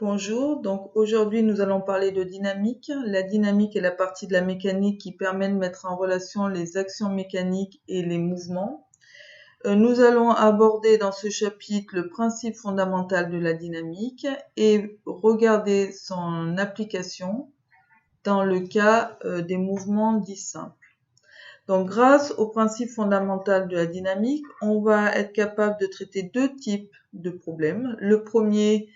Bonjour, donc aujourd'hui nous allons parler de dynamique. La dynamique est la partie de la mécanique qui permet de mettre en relation les actions mécaniques et les mouvements. Nous allons aborder dans ce chapitre le principe fondamental de la dynamique et regarder son application dans le cas des mouvements dits simples. Donc grâce au principe fondamental de la dynamique, on va être capable de traiter deux types de problèmes. Le premier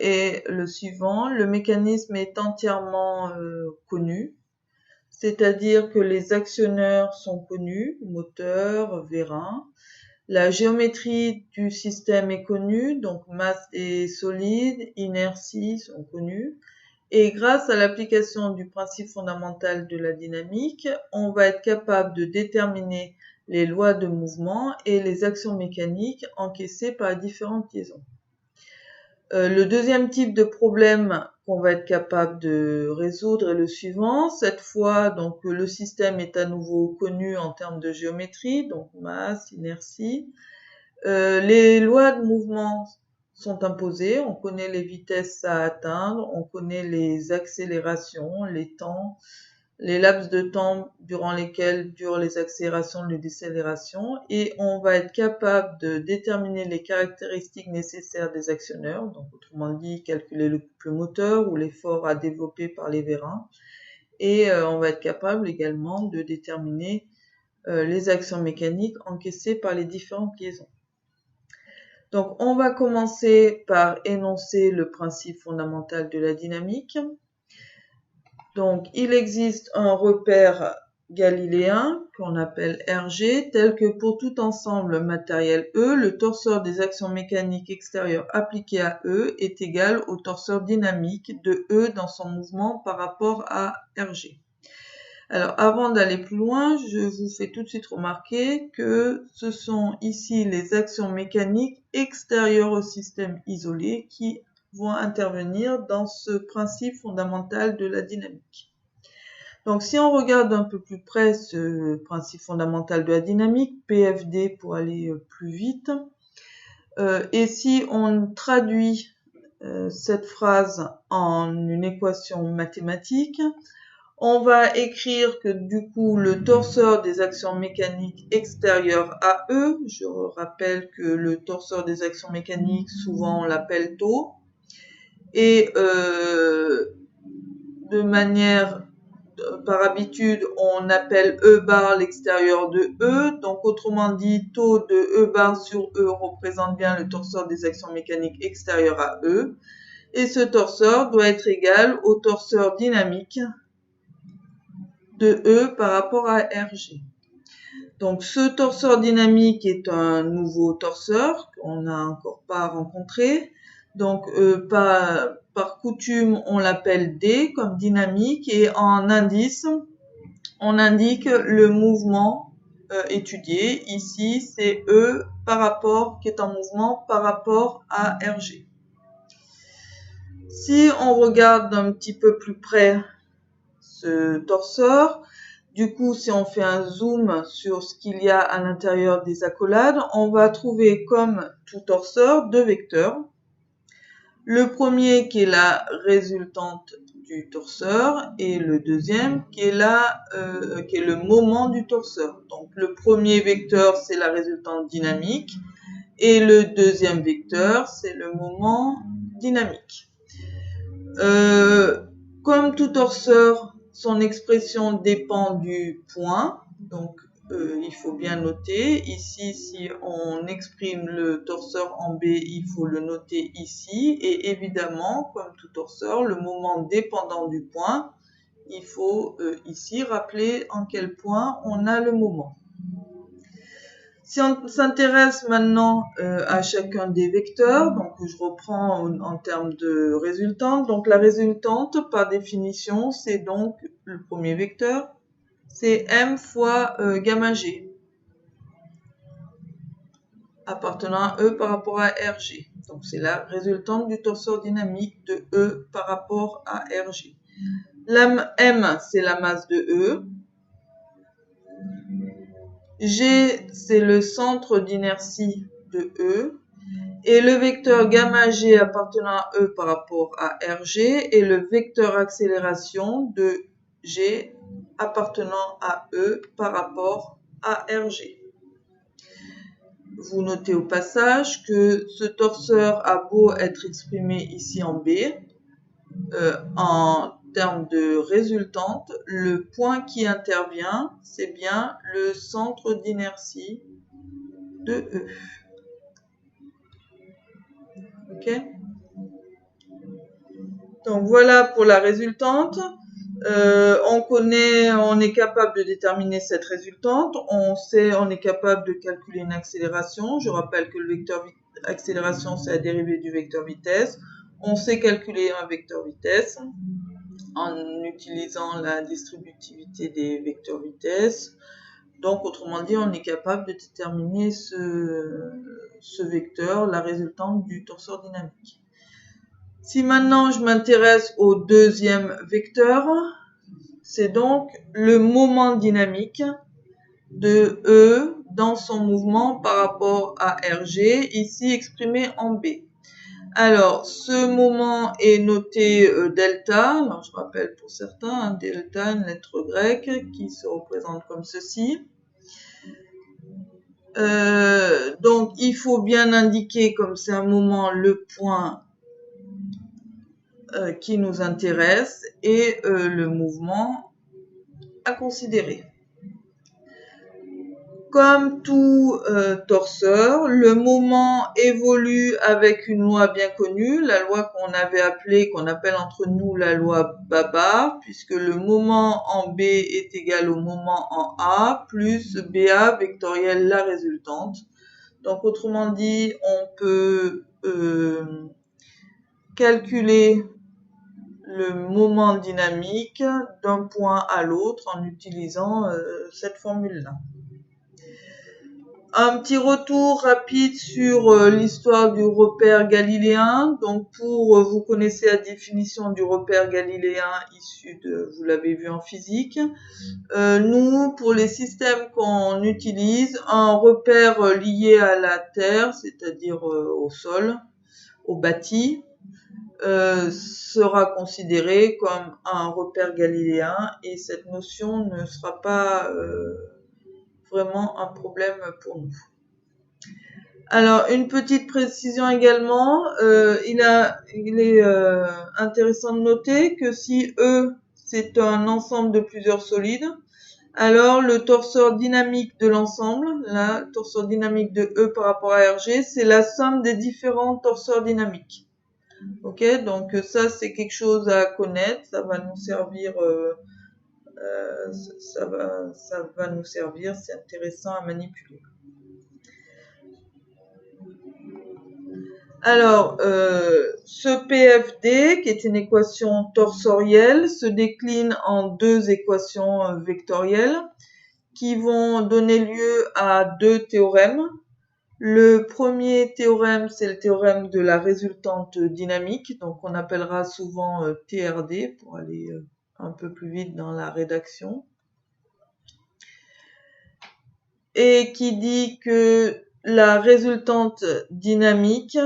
est le suivant: le mécanisme est entièrement connu, c'est-à-dire que les actionneurs sont connus, moteur, vérin. La géométrie du système est connue, donc masse et solide, inertie sont connus. Et grâce à l'application du principe fondamental de la dynamique, on va être capable de déterminer les lois de mouvement et les actions mécaniques encaissées par les différentes liaisons. Le deuxième type de problème qu'on va être capable de résoudre est le suivant. Cette fois, donc, le système est à nouveau connu en termes de géométrie, donc masse, inertie. Les lois de mouvement sont imposées, on connaît les vitesses à atteindre, on connaît les accélérations, les temps, les laps de temps durant lesquels durent les accélérations, les décélérations, et on va être capable de déterminer les caractéristiques nécessaires des actionneurs, donc autrement dit calculer le couple moteur ou l'effort à développer par les vérins, et on va être capable également de déterminer les actions mécaniques encaissées par les différentes liaisons. Donc on va commencer par énoncer le principe fondamental de la dynamique. Donc, il existe un repère galiléen qu'on appelle RG, tel que pour tout ensemble matériel E, le torseur des actions mécaniques extérieures appliquées à E est égal au torseur dynamique de E dans son mouvement par rapport à RG. Alors, avant d'aller plus loin, je vous fais tout de suite remarquer que ce sont ici les actions mécaniques extérieures au système isolé qui vont intervenir dans ce principe fondamental de la dynamique. Donc, si on regarde un peu plus près ce principe fondamental de la dynamique, PFD pour aller plus vite, et si on traduit cette phrase en une équation mathématique, on va écrire que du coup le torseur des actions mécaniques extérieures à E, je rappelle que le torseur des actions mécaniques, souvent on l'appelle taux, et de manière par habitude, on appelle E bar l'extérieur de E. Donc, autrement dit, taux de E bar sur E représente bien le torseur des actions mécaniques extérieures à E. Et ce torseur doit être égal au torseur dynamique de E par rapport à RG. Donc, ce torseur dynamique est un nouveau torseur qu'on n'a encore pas rencontré. Donc, par coutume, on l'appelle D comme dynamique, et en indice, on indique le mouvement étudié. Ici, c'est E par rapport, qui est en mouvement par rapport à RG. Si on regarde d'un petit peu plus près ce torseur, du coup, si on fait un zoom sur ce qu'il y a à l'intérieur des accolades, on va trouver comme tout torseur deux vecteurs. Le premier qui est la résultante du torseur et le deuxième qui est le moment du torseur. Donc le premier vecteur c'est la résultante dynamique et le deuxième vecteur c'est le moment dynamique. Comme tout torseur, son expression dépend du point, donc il faut bien noter. Ici, si on exprime le torseur en B, il faut le noter ici. Et évidemment, comme tout torseur, le moment dépendant du point, il faut ici rappeler en quel point on a le moment. Si on s'intéresse maintenant à chacun des vecteurs, donc je reprends en termes de résultante. Donc la résultante, par définition, c'est donc le premier vecteur, c'est M fois gamma G, appartenant à E par rapport à RG. Donc c'est la résultante du torseur dynamique de E par rapport à RG. La M, c'est la masse de E. G, c'est le centre d'inertie de E. Et le vecteur gamma G appartenant à E par rapport à RG et le vecteur accélération de G appartenant à E par rapport à RG. Vous notez au passage que ce torseur a beau être exprimé ici en B, en termes de résultante, le point qui intervient, c'est bien le centre d'inertie de E. Ok ? Donc voilà pour la résultante. On est capable de déterminer cette résultante. On est capable de calculer une accélération. Je rappelle que le vecteur accélération, c'est la dérivée du vecteur vitesse. On sait calculer un vecteur vitesse en utilisant la distributivité des vecteurs vitesse. Donc, autrement dit, on est capable de déterminer ce vecteur, la résultante du torseur dynamique. Si maintenant je m'intéresse au deuxième vecteur, c'est donc le moment dynamique de E dans son mouvement par rapport à RG, ici exprimé en B. Alors, ce moment est noté delta. Alors, je rappelle pour certains, delta, une lettre grecque qui se représente comme ceci. Donc, il faut bien indiquer, comme c'est un moment, le point qui nous intéresse et le mouvement à considérer. Comme tout torseur, le moment évolue avec une loi bien connue, la loi qu'on appelle entre nous la loi Babar, puisque le moment en B est égal au moment en A, plus BA vectoriel la résultante. Donc autrement dit, on peut calculer le moment dynamique d'un point à l'autre en utilisant cette formule-là. Un petit retour rapide sur l'histoire du repère galiléen. Donc vous connaissez la définition du repère galiléen issu vous l'avez vu en physique. Nous, pour les systèmes qu'on utilise, un repère lié à la Terre, c'est-à-dire au sol, au bâti, sera considéré comme un repère galiléen et cette notion ne sera pas vraiment un problème pour nous. Alors, une petite précision également, il est intéressant de noter que si E, c'est un ensemble de plusieurs solides, alors le torseur dynamique de l'ensemble, là, le torseur dynamique de E par rapport à RG, c'est la somme des différents torseurs dynamiques. Ok, donc ça c'est quelque chose à connaître, ça va nous servir, ça va nous servir, c'est intéressant à manipuler. Alors, ce PFD, qui est une équation torsorielle, se décline en deux équations vectorielles qui vont donner lieu à deux théorèmes. Le premier théorème, c'est le théorème de la résultante dynamique, donc on appellera souvent TRD pour aller un peu plus vite dans la rédaction. Et qui dit que la résultante dynamique,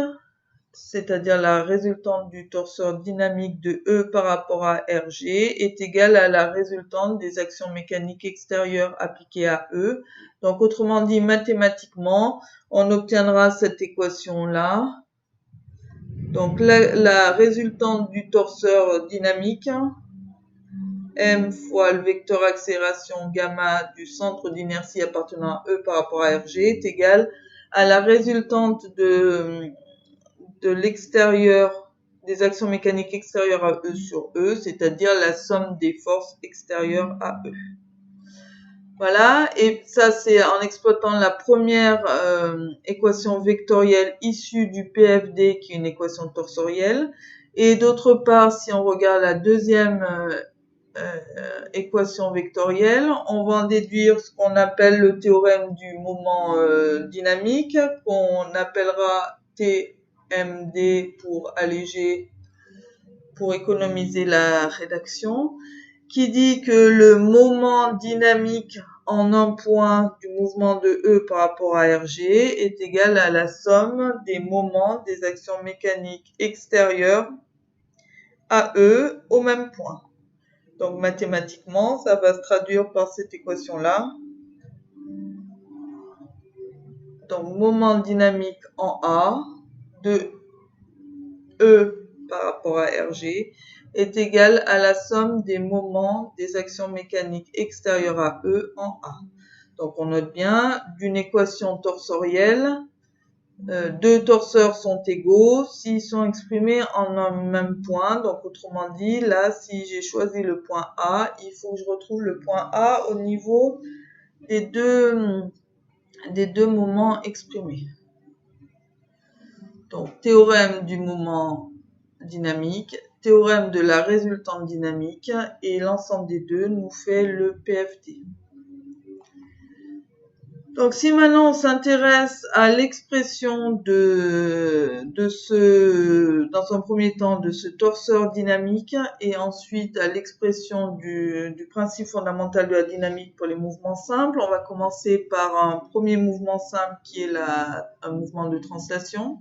c'est-à-dire la résultante du torseur dynamique de E par rapport à RG, est égale à la résultante des actions mécaniques extérieures appliquées à E. Donc, autrement dit, mathématiquement, on obtiendra cette équation-là. Donc, la résultante du torseur dynamique, M fois le vecteur accélération gamma du centre d'inertie appartenant à E par rapport à RG, est égale à la résultante de l'extérieur, des actions mécaniques extérieures à E sur E, c'est-à-dire la somme des forces extérieures à E. Voilà, et ça c'est en exploitant la première équation vectorielle issue du PFD qui est une équation torsorielle. Et d'autre part, si on regarde la deuxième équation vectorielle, on va en déduire ce qu'on appelle le théorème du moment dynamique, qu'on appellera TMD pour alléger, pour économiser la rédaction. qui dit que le moment dynamique en un point du mouvement de E par rapport à RG est égal à la somme des moments des actions mécaniques extérieures à E au même point. Donc mathématiquement, ça va se traduire par cette équation-là. Donc moment dynamique en A de E par rapport à RG est égal à la somme des moments des actions mécaniques extérieures à E en A. Donc on note bien, d'une équation torsorielle, deux torseurs sont égaux s'ils sont exprimés en un même point. Donc autrement dit, là, si j'ai choisi le point A, il faut que je retrouve le point A au niveau des deux moments exprimés. Donc théorème du moment dynamique, théorème de la résultante dynamique, et l'ensemble des deux nous fait le PFD. Donc si maintenant on s'intéresse à l'expression dans un premier temps de ce torseur dynamique et ensuite à l'expression du principe fondamental de la dynamique pour les mouvements simples, on va commencer par un premier mouvement simple qui est un mouvement de translation.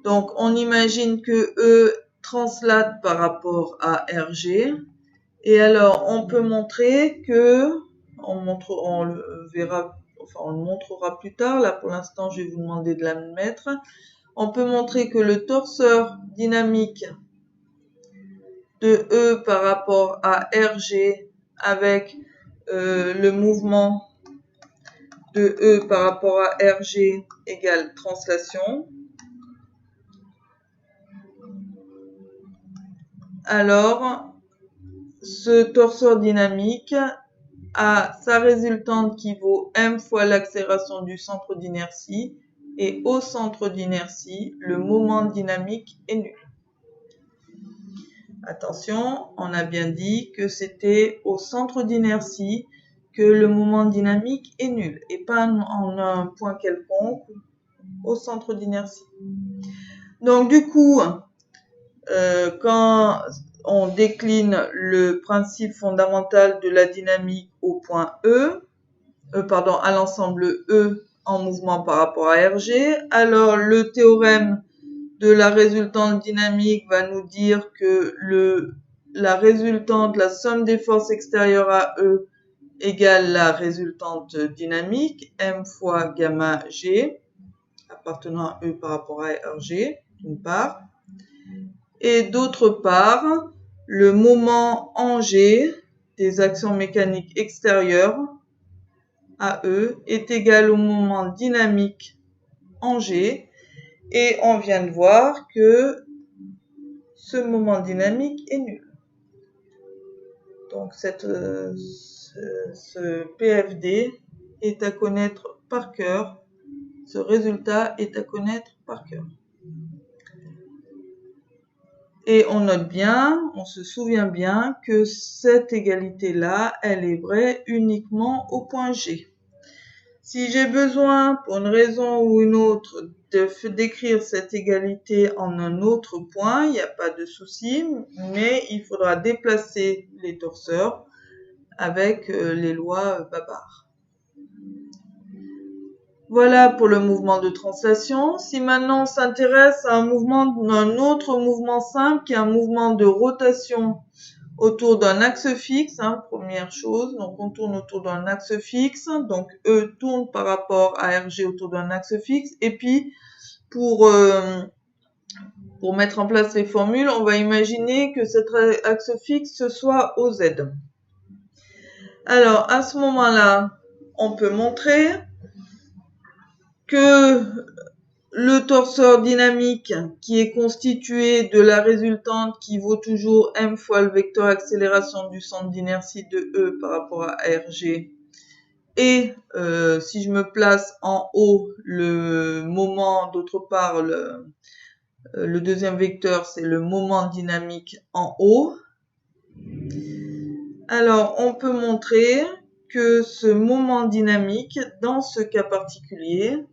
Donc on imagine que E translate par rapport à RG, et alors on peut montrer que on le verra, enfin on le montrera plus tard. Là pour l'instant je vais vous demander de la mettre. On peut montrer que le torseur dynamique de E par rapport à RG avec le mouvement de E par rapport à RG égale translation. Alors ce torseur dynamique a sa résultante qui vaut m fois l'accélération du centre d'inertie, et au centre d'inertie, le moment dynamique est nul. Attention, on a bien dit que c'était au centre d'inertie que le moment dynamique est nul, et pas en un point quelconque, au centre d'inertie. Donc du coup, quand on décline le principe fondamental de la dynamique au point à l'ensemble E en mouvement par rapport à RG, alors le théorème de la résultante dynamique va nous dire que la résultante, la somme des forces extérieures à E égale la résultante dynamique, m fois gamma G, appartenant à E par rapport à RG, d'une part. Et d'autre part, le moment en G des actions mécaniques extérieures à E est égal au moment dynamique en G, et on vient de voir que ce moment dynamique est nul. Donc ce PFD est à connaître par cœur, ce résultat est à connaître par cœur. Et on note bien, on se souvient bien que cette égalité-là, elle est vraie uniquement au point G. Si j'ai besoin, pour une raison ou une autre, d'écrire cette égalité en un autre point, il n'y a pas de souci, mais il faudra déplacer les torseurs avec les lois Babar. Voilà pour le mouvement de translation. Si maintenant on s'intéresse à un autre mouvement simple, qui est un mouvement de rotation autour d'un axe fixe, première chose, donc on tourne autour d'un axe fixe, donc E tourne par rapport à RG autour d'un axe fixe, et puis pour mettre en place les formules, on va imaginer que cet axe fixe soit OZ. Alors à ce moment-là, on peut montrer que le torseur dynamique qui est constitué de la résultante qui vaut toujours m fois le vecteur accélération du centre d'inertie de E par rapport à RG, et si je me place en haut, le moment, d'autre part, le deuxième vecteur, c'est le moment dynamique en haut. Alors, on peut montrer que ce moment dynamique, dans ce cas particulier,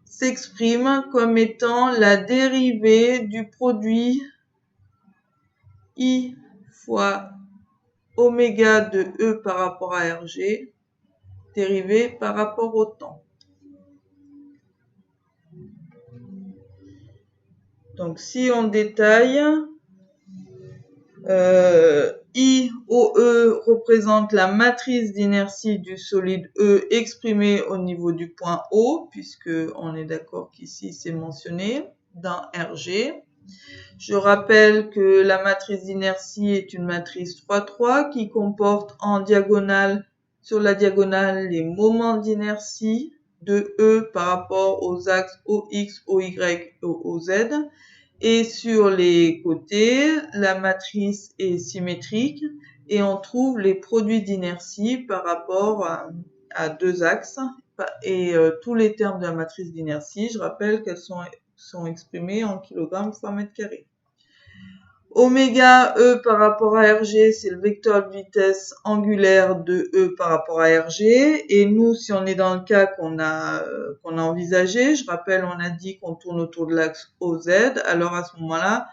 s'exprime comme étant la dérivée du produit I fois oméga de E par rapport à RG, dérivé par rapport au temps. Donc, si on détaille, IOE représente la matrice d'inertie du solide E exprimée au niveau du point O, puisque on est d'accord qu'ici c'est mentionné dans RG. Je rappelle que la matrice d'inertie est une matrice 3-3 qui comporte en diagonale, sur la diagonale, les moments d'inertie de E par rapport aux axes OX, OY et OZ. Et sur les côtés, la matrice est symétrique et on trouve les produits d'inertie par rapport à deux axes. Et tous les termes de la matrice d'inertie, je rappelle qu'elles sont exprimés en kilogrammes fois mètre carré. Oméga E par rapport à RG, c'est le vecteur de vitesse angulaire de E par rapport à RG. Et nous, si on est dans le cas qu'on a envisagé, je rappelle, on a dit qu'on tourne autour de l'axe OZ. Alors à ce moment-là,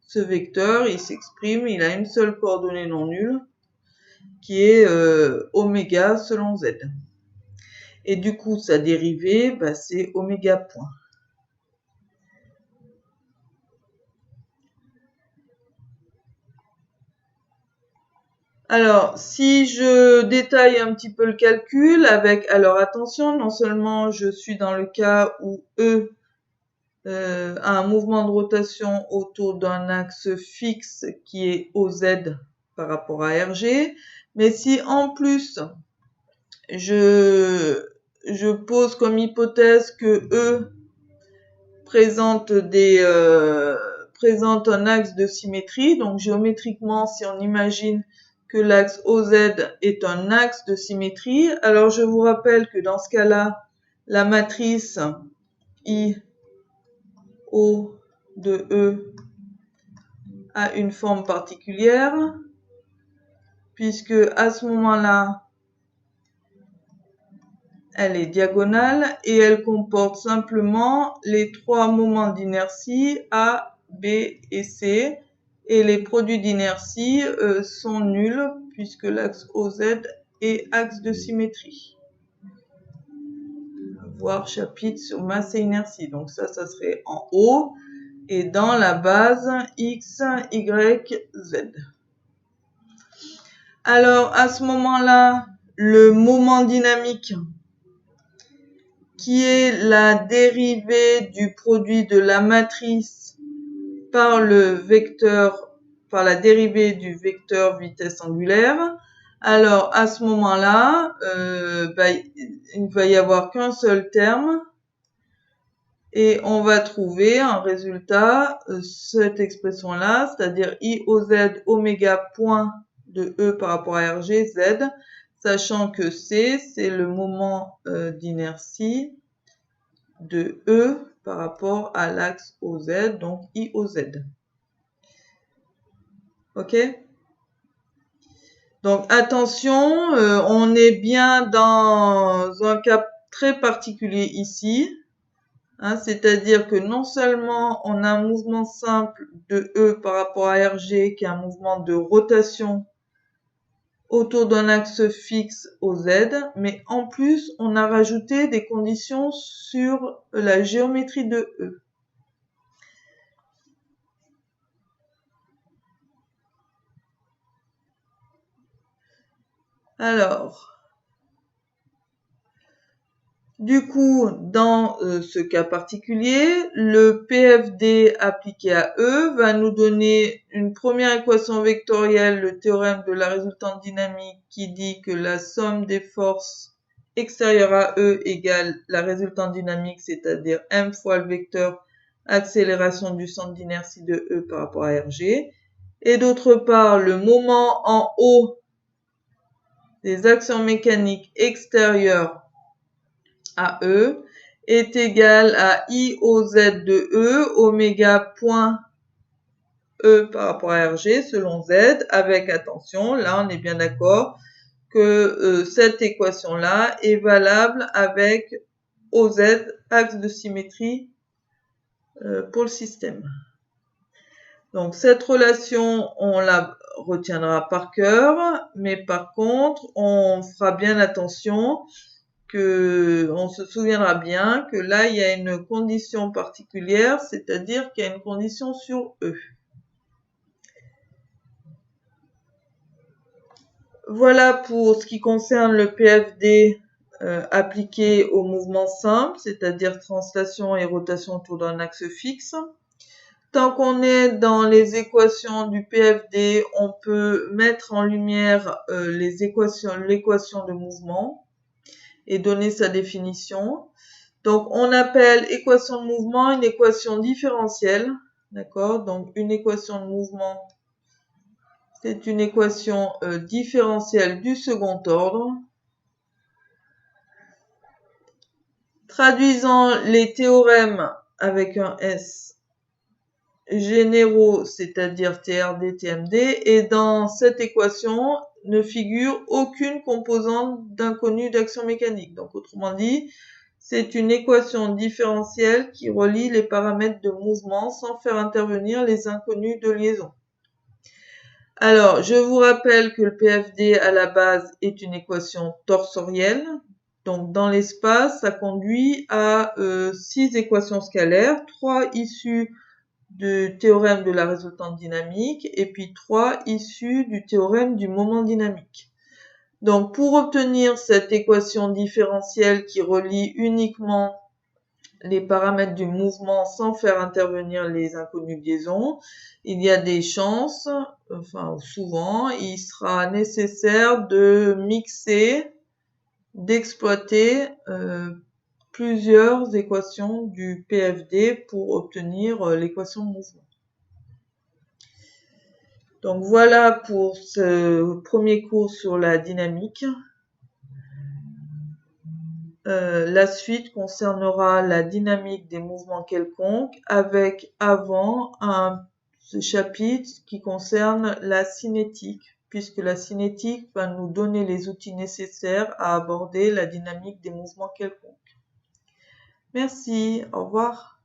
ce vecteur, il s'exprime, il a une seule coordonnée non nulle, qui est oméga selon Z. Et du coup, sa dérivée, c'est oméga point. Alors, si je détaille un petit peu le calcul avec, alors attention, non seulement je suis dans le cas où E a un mouvement de rotation autour d'un axe fixe qui est OZ par rapport à RG, mais si en plus je pose comme hypothèse que E présente un axe de symétrie, donc géométriquement, si on imagine que l'axe OZ est un axe de symétrie, alors je vous rappelle que dans ce cas-là, la matrice IO de E a une forme particulière, puisque à ce moment-là, elle est diagonale et elle comporte simplement les trois moments d'inertie A, B et C. Et les produits d'inertie sont nuls puisque l'axe OZ est axe de symétrie. Voir chapitre sur masse et inertie. Donc ça serait en haut et dans la base X, Y, Z. Alors à ce moment-là, le moment dynamique qui est la dérivée du produit de la matrice par la dérivée du vecteur vitesse angulaire. Alors, à ce moment-là, il ne va y avoir qu'un seul terme et on va trouver en résultat cette expression-là, c'est-à-dire IOZ oméga point de E par rapport à RG, Z, sachant que C, c'est le moment d'inertie de E par rapport à l'axe OZ, donc IOZ. Ok? Donc attention, on est bien dans un cas très particulier ici, hein, c'est-à-dire que non seulement on a un mouvement simple de E par rapport à RG qui est un mouvement de rotation autour d'un axe fixe OZ, mais en plus on a rajouté des conditions sur la géométrie de E. Alors, du coup, dans ce cas particulier, le PFD appliqué à E va nous donner une première équation vectorielle, le théorème de la résultante dynamique qui dit que la somme des forces extérieures à E égale la résultante dynamique, c'est-à-dire M fois le vecteur accélération du centre d'inertie de E par rapport à RG. Et d'autre part, le moment en haut des actions mécaniques extérieures à E est égal à IOZ de E, oméga point E par rapport à RG selon Z, avec attention, là on est bien d'accord que cette équation-là est valable avec OZ, axe de symétrie pour le système. Donc cette relation, on la retiendra par cœur, mais par contre, on fera bien attention on se souviendra bien que là, il y a une condition particulière, c'est-à-dire qu'il y a une condition sur E. Voilà pour ce qui concerne le PFD appliqué au mouvement simple, c'est-à-dire translation et rotation autour d'un axe fixe. Tant qu'on est dans les équations du PFD, on peut mettre en lumière l'équation de mouvement et donner sa définition. Donc, on appelle équation de mouvement une équation différentielle, d'accord? Donc, une équation de mouvement, c'est une équation différentielle du second ordre. Traduisant les théorèmes avec un S généraux, c'est-à-dire TRD, TMD, et dans cette équation ne figure aucune composante d'inconnu d'action mécanique. Donc, autrement dit, c'est une équation différentielle qui relie les paramètres de mouvement sans faire intervenir les inconnus de liaison. Alors, je vous rappelle que le PFD à la base est une équation torsorielle. Donc, dans l'espace, ça conduit à 6 équations scalaires, 3 issues du théorème de la résultante dynamique et puis 3 issues du théorème du moment dynamique. Donc, pour obtenir cette équation différentielle qui relie uniquement les paramètres du mouvement sans faire intervenir les inconnus de liaison, il y a des chances, enfin souvent, il sera nécessaire de mixer, d'exploiter plusieurs équations du PFD pour obtenir l'équation de mouvement. Donc voilà pour ce premier cours sur la dynamique. La suite concernera la dynamique des mouvements quelconques avec avant un chapitre qui concerne la cinétique, puisque la cinétique va nous donner les outils nécessaires à aborder la dynamique des mouvements quelconques. Merci, au revoir.